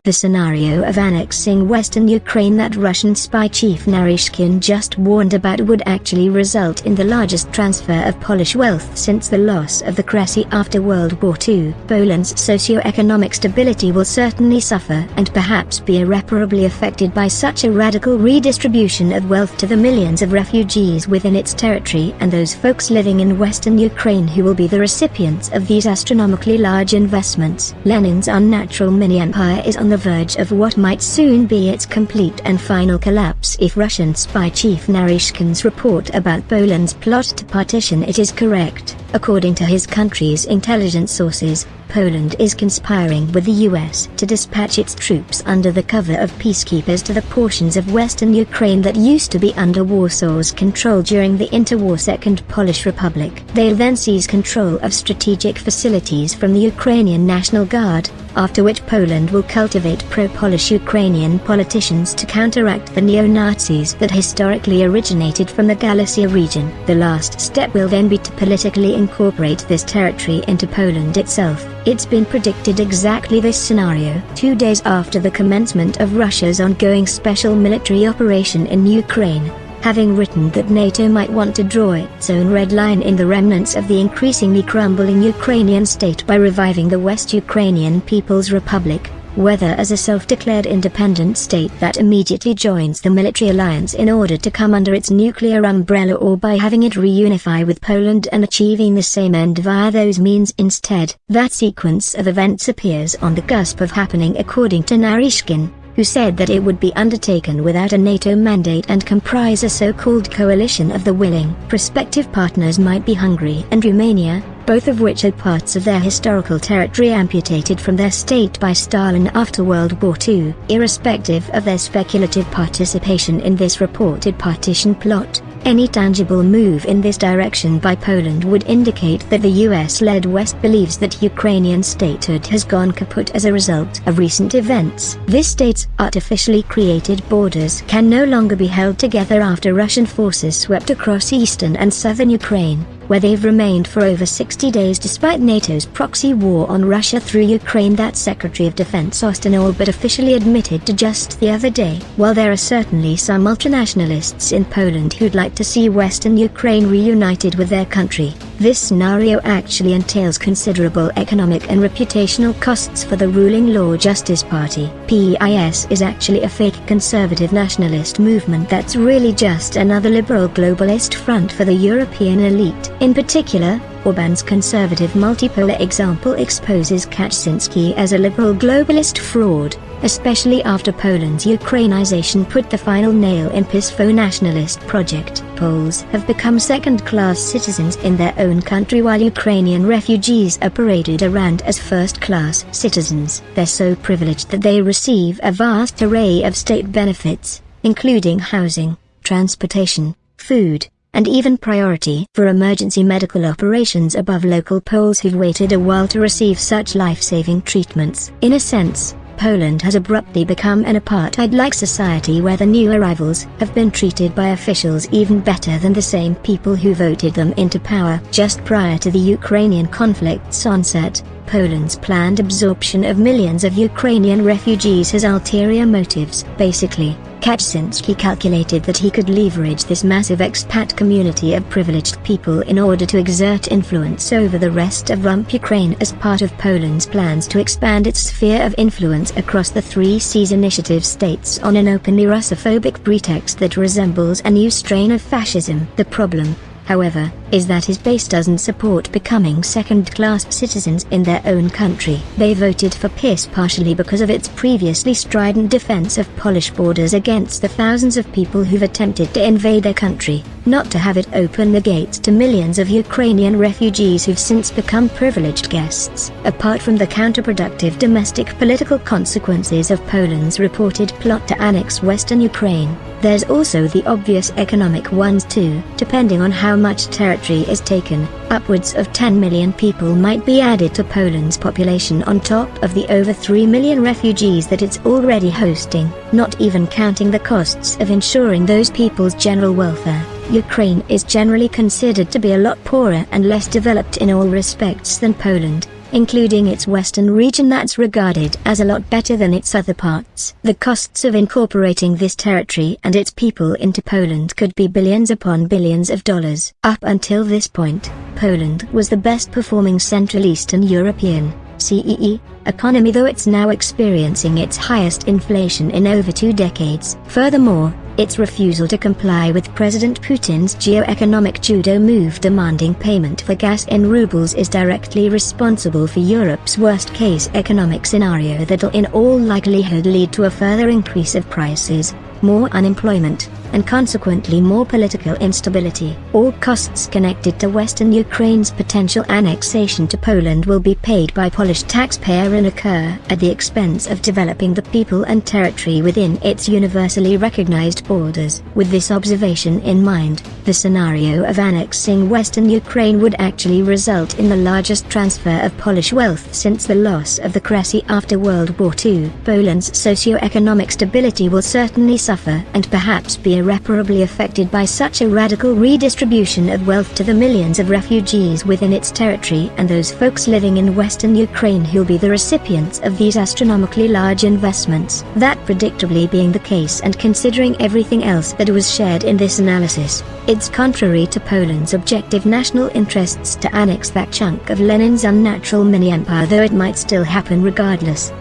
The scenario of annexing western Ukraine that Russian spy chief Naryshkin just warned about would actually result in the largest transfer of Polish wealth since the loss of the Kresy after World War II. Poland's socio-economic stability will certainly suffer and perhaps be irreparably affected by such a radical redistribution of wealth to the millions of refugees within its territory and those folks living in western Ukraine who will be the recipients of these astronomically large investments. Lenin's unnatural mini-empire is on the verge of what might soon be its complete and final collapse if Russian spy chief Naryshkin's report about Poland's plot to partition it is correct. According to his country's intelligence sources, Poland is conspiring with the US to dispatch its troops under the cover of peacekeepers to the portions of western Ukraine that used to be under Warsaw's control during the interwar Second Polish Republic. They'll then seize control of strategic facilities from the Ukrainian National Guard, after which Poland will cultivate pro-Polish Ukrainian politicians to counteract the neo-Nazis that historically originated from the Galicia region. The last step will then be to politically incorporate this territory into Poland itself. It's been predicted exactly this scenario 2 days after the commencement of Russia's ongoing special military operation in Ukraine, having written that NATO might want to draw its own red line in the remnants of the increasingly crumbling Ukrainian state by reviving the West Ukrainian People's Republic, whether as a self-declared independent state that immediately joins the military alliance in order to come under its nuclear umbrella or by having it reunify with Poland and achieving the same end via those means instead. That sequence of events appears on the cusp of happening according to Naryshkin, who said that it would be undertaken without a NATO mandate and comprise a so-called coalition of the willing. Prospective partners might be Hungary and Romania, both of which had parts of their historical territory amputated from their state by Stalin after World War II. Irrespective of their speculative participation in this reported partition plot, any tangible move in this direction by Poland would indicate that the US-led West believes that Ukrainian statehood has gone kaput as a result of recent events. This state's artificially created borders can no longer be held together after Russian forces swept across eastern and southern Ukraine, where they've remained for over 60 days despite NATO's proxy war on Russia through Ukraine that Secretary of Defense Austin all but officially admitted to just the other day. While there are certainly some ultranationalists in Poland who'd like to see Western Ukraine reunited with their country, this scenario actually entails considerable economic and reputational costs for the ruling Law Justice Party. PIS is actually a fake conservative nationalist movement that's really just another liberal-globalist front for the European elite. In particular, Orban's conservative multipolar example exposes Kaczynski as a liberal-globalist fraud, especially after Poland's Ukrainization put the final nail in PiS-fo nationalist project. Poles have become second-class citizens in their own country while Ukrainian refugees are paraded around as first-class citizens. They're so privileged that they receive a vast array of state benefits, including housing, transportation, food, and even priority for emergency medical operations above local Poles who've waited a while to receive such life-saving treatments. In a sense, Poland has abruptly become an apartheid-like society where the new arrivals have been treated by officials even better than the same people who voted them into power. Just prior to the Ukrainian conflict's onset, Poland's planned absorption of millions of Ukrainian refugees has ulterior motives. Basically, Kaczynski calculated that he could leverage this massive expat community of privileged people in order to exert influence over the rest of rump Ukraine as part of Poland's plans to expand its sphere of influence across the Three Seas Initiative states on an openly Russophobic pretext that resembles a new strain of fascism. The problem, however, is that his base doesn't support becoming second-class citizens in their own country. They voted for PiS partially because of its previously strident defense of Polish borders against the thousands of people who've attempted to invade their country, not to have it open the gates to millions of Ukrainian refugees who've since become privileged guests. Apart from the counterproductive domestic political consequences of Poland's reported plot to annex Western Ukraine, there's also the obvious economic ones too. Depending on how much territory is taken, upwards of 10 million people might be added to Poland's population on top of the over 3 million refugees that it's already hosting, not even counting the costs of ensuring those people's general welfare. Ukraine is generally considered to be a lot poorer and less developed in all respects than Poland, including its western region that's regarded as a lot better than its other parts. The costs of incorporating this territory and its people into Poland could be billions upon billions of dollars. Up until this point, Poland was the best performing Central Eastern European CEE economy, though it's now experiencing its highest inflation in over 2 decades. Furthermore, its refusal to comply with President Putin's geo-economic judo move demanding payment for gas in rubles is directly responsible for Europe's worst-case economic scenario that'll in all likelihood lead to a further increase of prices, more unemployment, and consequently more political instability. All costs connected to Western Ukraine's potential annexation to Poland will be paid by Polish taxpayer and occur at the expense of developing the people and territory within its universally recognized borders. With this observation in mind, the scenario of annexing Western Ukraine would actually result in the largest transfer of Polish wealth since the loss of the Kresy after World War II. Poland's socio-economic stability will certainly suffer and perhaps be irreparably affected by such a radical redistribution of wealth to the millions of refugees within its territory and those folks living in Western Ukraine who'll be the recipients of these astronomically large investments. That predictably being the case, and considering everything else that was shared in this analysis, it's contrary to Poland's objective national interests to annex that chunk of Lenin's unnatural mini-empire, though it might still happen regardless.